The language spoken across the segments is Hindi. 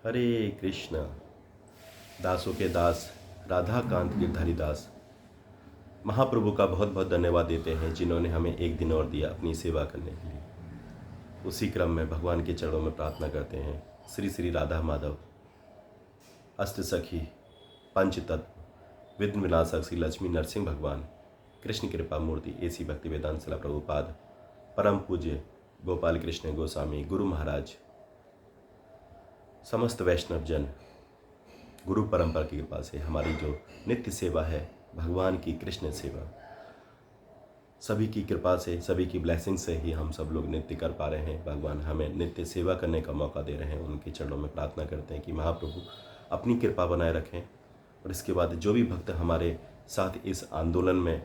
हरे कृष्ण। दासों के दास राधा कांत गिरधारी दास महाप्रभु का बहुत बहुत धन्यवाद देते हैं, जिन्होंने हमें एक दिन और दिया अपनी सेवा करने के लिए। उसी क्रम में भगवान के चरणों में प्रार्थना करते हैं। श्री श्री राधा माधव, अष्ट सखी, पंच तत्व, विघ्न विनाशक श्री लक्ष्मी नरसिंह भगवान, कृष्ण कृपा मूर्ति एसी भक्ति वेदांत शिला प्रभुपाद, परम पूज्य गोपाल कृष्ण गोस्वामी गुरु महाराज, समस्त वैष्णव जन, गुरु परंपरा की कृपा से हमारी जो नित्य सेवा है भगवान की कृष्ण सेवा, सभी की कृपा से, सभी की ब्लेसिंग से ही हम सब लोग नित्य कर पा रहे हैं। भगवान हमें नित्य सेवा करने का मौका दे रहे हैं। उनके चरणों में प्रार्थना करते हैं कि महाप्रभु अपनी कृपा बनाए रखें। और इसके बाद जो भी भक्त हमारे साथ इस आंदोलन में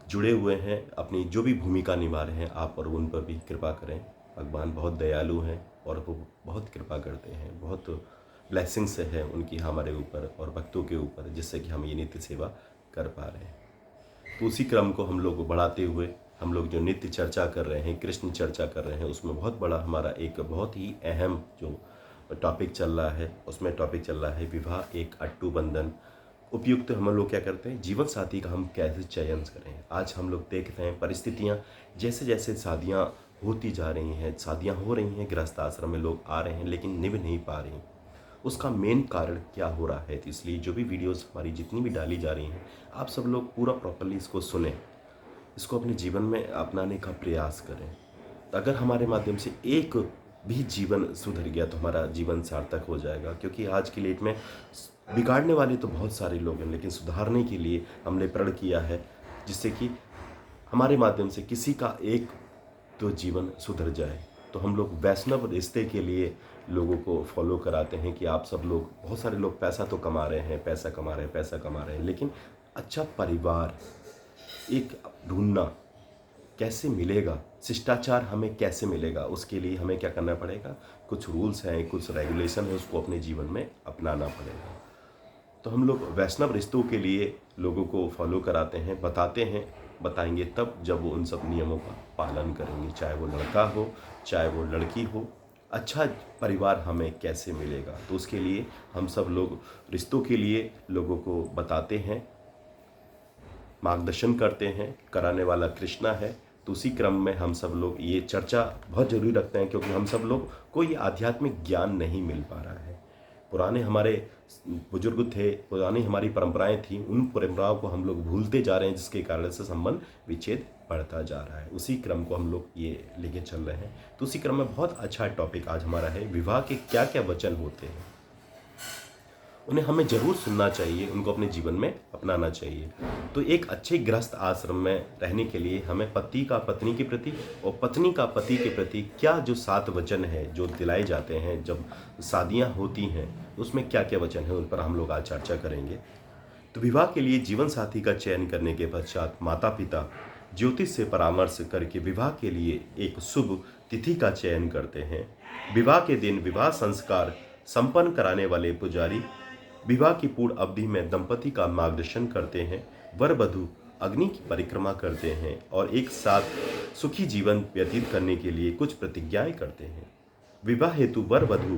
जुड़े हुए हैं, अपनी जो भी भूमिका निभा रहे हैं, आप और उन पर भी कृपा करें। भगवान बहुत दयालु हैं और वो बहुत कृपा करते हैं, बहुत ब्लेसिंग्स है उनकी हमारे ऊपर और भक्तों के ऊपर, जिससे कि हम ये नित्य सेवा कर पा रहे हैं। तो उसी क्रम को हम लोग बढ़ाते हुए हम लोग जो नित्य चर्चा कर रहे हैं, कृष्ण चर्चा कर रहे हैं, उसमें बहुत बड़ा हमारा एक बहुत ही अहम जो टॉपिक चल रहा है, उसमें टॉपिक चल रहा है विवाह एक अट्टू बंधन। उपयुक्त हम लोग क्या करते हैं, जीवन साथी का हम कैसे चयन करें। आज हम लोग देखते हैं परिस्थितियाँ जैसे जैसे शादियाँ होती जा रही हैं, शादियाँ हो रही हैं, गृहस्थ आश्रम में लोग आ रहे हैं लेकिन निभ नहीं पा रही। उसका मेन कारण क्या हो रहा है। तो इसलिए जो भी वीडियोस हमारी जितनी भी डाली जा रही हैं, आप सब लोग पूरा प्रॉपर्ली इसको सुने, इसको अपने जीवन में अपनाने का प्रयास करें। अगर हमारे माध्यम से एक भी जीवन सुधर गया तो हमारा जीवन सार्थक हो जाएगा। क्योंकि आज की डेट में बिगाड़ने वाले तो बहुत सारे लोग हैं, लेकिन सुधारने के लिए हमने प्रण किया है जिससे कि हमारे माध्यम से किसी का एक तो जीवन सुधर जाए। तो हम लोग वैष्णव रिश्ते के लिए लोगों को फॉलो कराते हैं कि आप सब लोग, बहुत सारे लोग पैसा तो कमा रहे हैं, पैसा कमा रहे हैं, पैसा कमा रहे हैं, लेकिन अच्छा परिवार एक ढूंढना कैसे मिलेगा, शिष्टाचार हमें कैसे मिलेगा, उसके लिए हमें क्या करना पड़ेगा। कुछ रूल्स हैं, कुछ रेगुलेशन है, उसको अपने जीवन में अपनाना पड़ेगा। तो हम लोग वैष्णव रिश्तों के लिए लोगों को फॉलो कराते हैं, बताते हैं, बताएंगे तब जब वो उन सब नियमों का पालन करेंगे। चाहे वो लड़का हो, चाहे वो लड़की हो, अच्छा परिवार हमें कैसे मिलेगा। तो उसके लिए हम सब लोग रिश्तों के लिए लोगों को बताते हैं, मार्गदर्शन करते हैं। कराने वाला कृष्णा है। तो उसी क्रम में हम सब लोग ये चर्चा बहुत ज़रूरी रखते हैं, क्योंकि हम सब लोग को ये आध्यात्मिक ज्ञान नहीं मिल पा रहा है। पुराने हमारे बुजुर्ग थे, पुरानी हमारी परंपराएं थी, उन परंपराओं को हम लोग भूलते जा रहे हैं, जिसके कारण से संबंध विच्छेद बढ़ता जा रहा है। उसी क्रम को हम लोग ये लेके चल रहे हैं। तो उसी क्रम में बहुत अच्छा टॉपिक आज हमारा है, विवाह के क्या क्या वचन होते हैं, उन्हें हमें जरूर सुनना चाहिए, उनको अपने जीवन में अपनाना चाहिए। तो एक अच्छे गृहस्थ आश्रम में रहने के लिए हमें पति का पत्नी के प्रति और पत्नी का पति के प्रति क्या जो 7 वचन है जो दिलाए जाते हैं जब शादियां होती हैं, उसमें क्या क्या वचन है, उन पर हम लोग आज चर्चा करेंगे। तो विवाह के लिए जीवन साथी का चयन करने के पश्चात माता पिता ज्योतिष से परामर्श करके विवाह के लिए एक शुभ तिथि का चयन करते हैं। विवाह के दिन विवाह संस्कार संपन्न कराने वाले पुजारी विवाह की पूर्ण अवधि में दंपति का मार्गदर्शन करते हैं। वर वधू अग्नि की परिक्रमा करते हैं और एक साथ सुखी जीवन व्यतीत करने के लिए कुछ प्रतिज्ञाएं करते हैं। विवाह हेतु वर वधू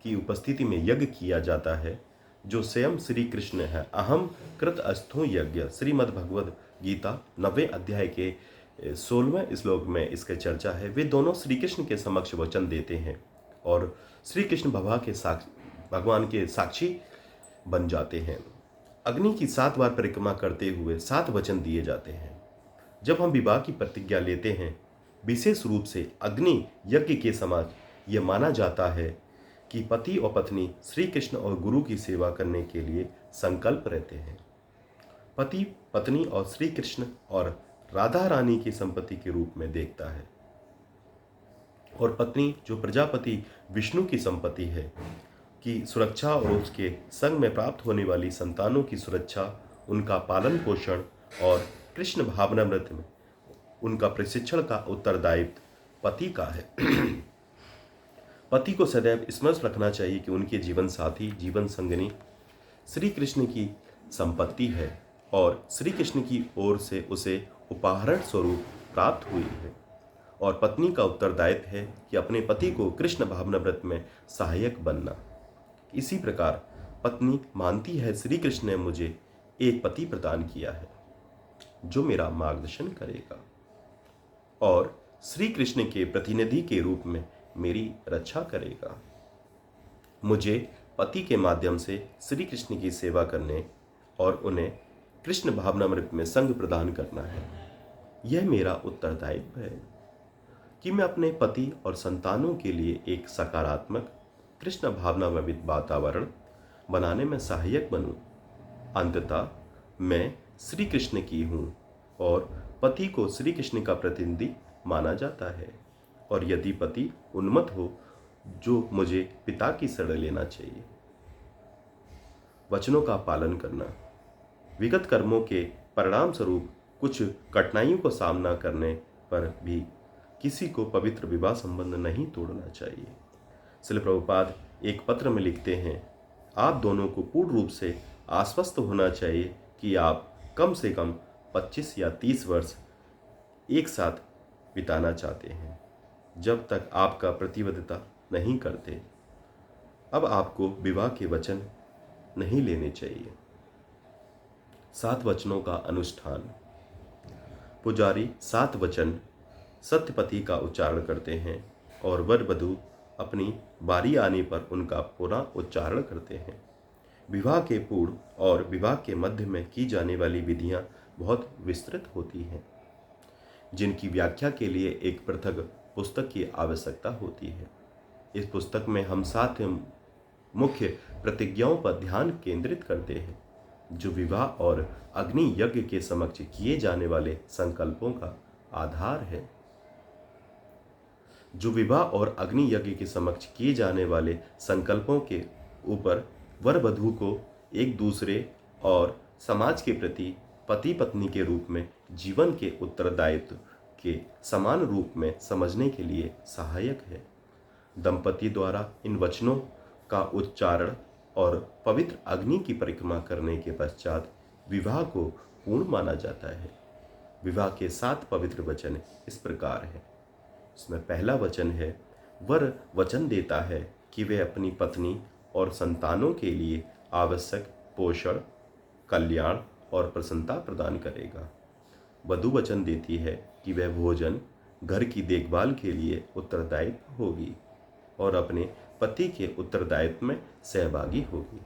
की उपस्थिति में यज्ञ किया जाता है, जो स्वयं श्री कृष्ण है। अहम कृत अस्थो यज्ञ, श्रीमद् भगवद गीता 9वें अध्याय के 16वें श्लोक में इसका चर्चा है। वे दोनों श्री कृष्ण के समक्ष वचन देते हैं और श्री कृष्ण भगवान के साक्षी बन जाते हैं। अग्नि की 7 बार परिक्रमा करते हुए 7 वचन दिए जाते हैं। जब हम विवाह की प्रतिज्ञा लेते हैं, विशेष रूप से अग्नि यज्ञ के समान यह माना जाता है कि पति और पत्नी श्री कृष्ण और गुरु की सेवा करने के लिए संकल्प रहते हैं। पति पत्नी और श्री कृष्ण और राधा रानी की संपत्ति के रूप में देखता है, और पत्नी जो प्रजापति विष्णु की संपत्ति है की सुरक्षा और उसके संग में प्राप्त होने वाली संतानों की सुरक्षा, उनका पालन पोषण और कृष्ण भावनामृत में उनका प्रशिक्षण का उत्तरदायित्व पति का है। पति को सदैव स्मरण रखना चाहिए कि उनके जीवन साथी, जीवन संगनी श्री कृष्ण की संपत्ति है और श्री कृष्ण की ओर से उसे उपहार स्वरूप प्राप्त हुई है। और पत्नी का उत्तरदायित्व है कि अपने पति को कृष्ण भावनामृत में सहायक बनना। इसी प्रकार पत्नी मानती है श्री कृष्ण ने मुझे एक पति प्रदान किया है जो मेरा मार्गदर्शन करेगा और श्री कृष्ण के प्रतिनिधि के रूप में मेरी रक्षा करेगा। मुझे पति के माध्यम से श्री कृष्ण की सेवा करने और उन्हें कृष्ण भावनामृत में संग प्रदान करना है। यह मेरा उत्तरदायित्व है कि मैं अपने पति और संतानों के लिए एक सकारात्मक कृष्ण भावनामृत वातावरण बनाने में सहायक बनूं। अंततः मैं श्री कृष्ण की हूँ और पति को श्री कृष्ण का प्रतिनिधि माना जाता है और यदि पति उन्मत्त हो जो मुझे पिता की शरण लेना चाहिए। वचनों का पालन करना। विगत कर्मों के परिणाम स्वरूप कुछ कठिनाइयों को सामना करने पर भी किसी को पवित्र विवाह संबंध नहीं तोड़ना चाहिए। श्रील प्रभुपाद एक पत्र में लिखते हैं, आप दोनों को पूर्ण रूप से आश्वस्त होना चाहिए कि आप कम से कम 25 या 30 वर्ष एक साथ बिताना चाहते हैं। जब तक आपका प्रतिबद्धता नहीं करते, अब आपको विवाह के वचन नहीं लेने चाहिए। 7 वचनों का अनुष्ठान। पुजारी 7 वचन सत्यपति का उच्चारण करते हैं और वर वधू अपनी बारी आने पर उनका पुनः उच्चारण करते हैं। विवाह के पूर्व और विवाह के मध्य में की जाने वाली विधियां बहुत विस्तृत होती हैं, जिनकी व्याख्या के लिए एक पृथक पुस्तक की आवश्यकता होती है। इस पुस्तक में हम 7 मुख्य प्रतिज्ञाओं पर ध्यान केंद्रित करते हैं जो विवाह और अग्नि यज्ञ के समक्ष किए जाने वाले संकल्पों का आधार है। जो विवाह और अग्नि यज्ञ के समक्ष किए जाने वाले संकल्पों के ऊपर वर वधू को एक दूसरे और समाज के प्रति पति पत्नी के रूप में जीवन के उत्तरदायित्व के समान रूप में समझने के लिए सहायक है। दंपति द्वारा इन वचनों का उच्चारण और पवित्र अग्नि की परिक्रमा करने के पश्चात विवाह को पूर्ण माना जाता है। विवाह के 7 पवित्र वचन इस प्रकार हैं। इसमें पहला वचन है, वर वचन देता है कि वह अपनी पत्नी और संतानों के लिए आवश्यक पोषण, कल्याण और प्रसन्नता प्रदान करेगा। वधू वचन देती है कि वह भोजन, घर की देखभाल के लिए उत्तरदायित्व होगी और अपने पति के उत्तरदायित्व में सहभागी होगी।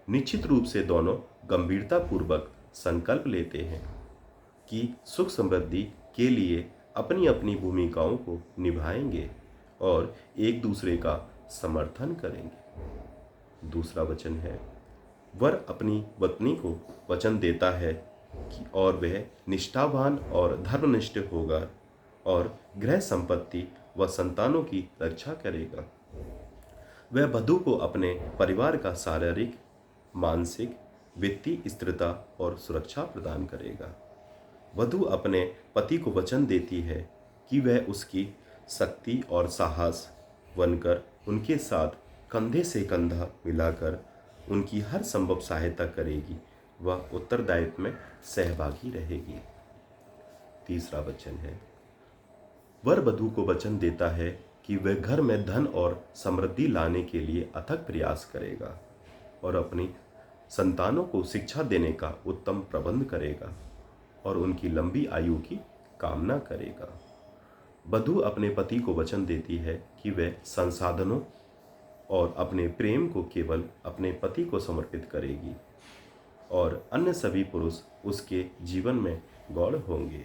निश्चित रूप से दोनों गंभीरतापूर्वक संकल्प लेते हैं कि सुख समृद्धि के लिए अपनी अपनी भूमिकाओं को निभाएंगे और एक दूसरे का समर्थन करेंगे। दूसरा वचन है, वर अपनी पत्नी को वचन देता है कि और वह निष्ठावान और धर्मनिष्ठ होगा और गृह संपत्ति व संतानों की रक्षा करेगा। वह वधू को अपने परिवार का शारीरिक, मानसिक, वित्तीय स्थिरता और सुरक्षा प्रदान करेगा। वधू अपने पति को वचन देती है कि वह उसकी शक्ति और साहस बनकर उनके साथ कंधे से कंधा मिलाकर उनकी हर संभव सहायता करेगी, वह उत्तरदायित्व में सहभागी रहेगी। तीसरा वचन है, वर वधू को वचन देता है कि वह घर में धन और समृद्धि लाने के लिए अथक प्रयास करेगा और अपनी संतानों को शिक्षा देने का उत्तम प्रबंध करेगा और उनकी लंबी आयु की कामना करेगा। वधू अपने पति को वचन देती है कि वह संसाधनों और अपने प्रेम को केवल अपने पति को समर्पित करेगी और अन्य सभी पुरुष उसके जीवन में गौण होंगे।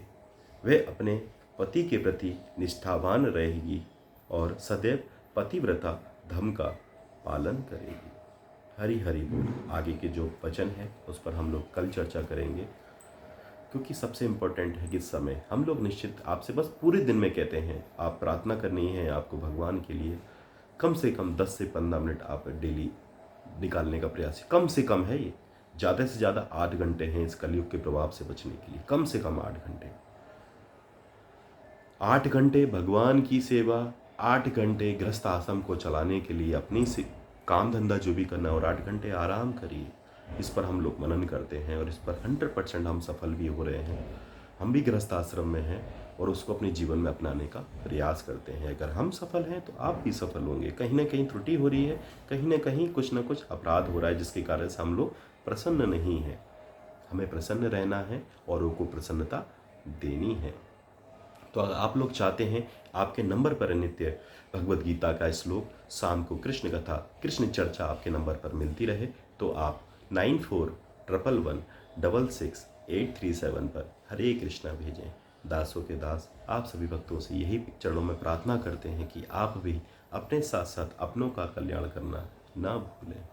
वह अपने पति के प्रति निष्ठावान रहेगी और सदैव पतिव्रता धर्म का पालन करेगी। हरि हरि बोल। आगे के जो वचन है उस पर हम लोग कल चर्चा करेंगे, क्योंकि सबसे इम्पोर्टेंट है कि समय हम लोग निश्चित आपसे बस पूरे दिन में कहते हैं आप प्रार्थना करनी है आपको भगवान के लिए, कम से कम 10 से 15 मिनट आप डेली निकालने का प्रयास, कम से कम है ये, ज़्यादा से ज़्यादा 8 घंटे हैं इस कलयुग के प्रभाव से बचने के लिए, कम से कम 8 घंटे। 8 घंटे भगवान की सेवा, 8 घंटे गृहस्थ आश्रम को चलाने के लिए अपनी से काम धंधा जो भी करना, और 8 घंटे आराम करिए। इस पर हम लोग मनन करते हैं और इस पर 100% हम सफल भी हो रहे हैं। हम भी गृहस्थ आश्रम में हैं और उसको अपने जीवन में अपनाने का प्रयास करते हैं। अगर हम सफल हैं तो आप भी सफल होंगे। कहीं ना कहीं त्रुटि हो रही है, कहीं ना कहीं कुछ ना कुछ अपराध हो रहा है जिसके कारण से हम लोग प्रसन्न नहीं हैं। हमें प्रसन्न रहना है, औरों को प्रसन्नता देनी है। तो अगर आप लोग चाहते हैं आपके नंबर पर नित्य भगवत गीता का श्लोक, शाम को कृष्ण कथा, कृष्ण चर्चा आपके नंबर पर मिलती रहे, तो आप 9411166837 पर हरे कृष्णा भेजें। दासों के दास आप सभी भक्तों से यही चरणों में प्रार्थना करते हैं कि आप भी अपने साथ साथ अपनों का कल्याण करना ना भूलें।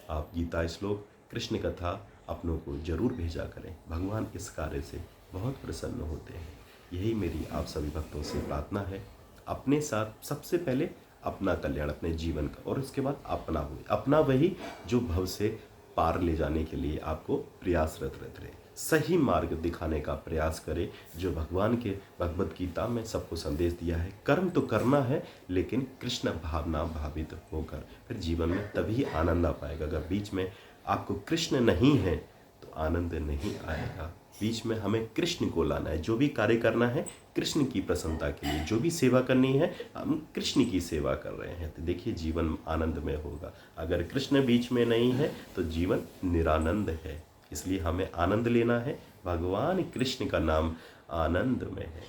आप गीता श्लोक, कृष्ण कथा अपनों को जरूर भेजा करें। भगवान इस कार्य से बहुत प्रसन्न होते हैं। यही मेरी आप सभी भक्तों से प्रार्थना है। अपने साथ सबसे पहले अपना कल्याण, अपने जीवन का, और उसके बाद अपना हुए अपना वही जो भव से पार ले जाने के लिए आपको प्रयासरत रहे, सही मार्ग दिखाने का प्रयास करे, जो भगवान के भगवत गीता में सबको संदेश दिया है। कर्म तो करना है, लेकिन कृष्ण भावना भावित होकर फिर जीवन में तभी आनंद आ पाएगा। अगर बीच में आपको कृष्ण नहीं है तो आनंद नहीं आएगा। बीच में हमें कृष्ण को लाना है। जो भी कार्य करना है कृष्ण की प्रसन्नता के लिए, जो भी सेवा करनी है हम कृष्ण की सेवा कर रहे हैं, तो देखिए जीवन आनंदमय होगा। अगर कृष्ण बीच में नहीं है तो जीवन निरानंद है। इसलिए हमें आनंद लेना है। भगवान कृष्ण का नाम आनंदमय है,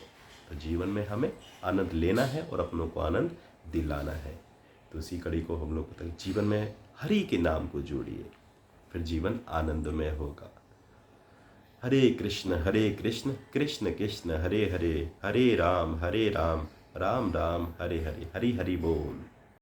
तो जीवन में हमें आनंद लेना है और अपनों को आनंद दिलाना है। तो इसी कड़ी को हम लोग जीवन में हरि के नाम को जोड़िए, फिर जीवन आनंदमय होगा। हरे कृष्ण कृष्ण कृष्ण हरे हरे, हरे राम राम राम हरे हरे। हरि हरि बोल।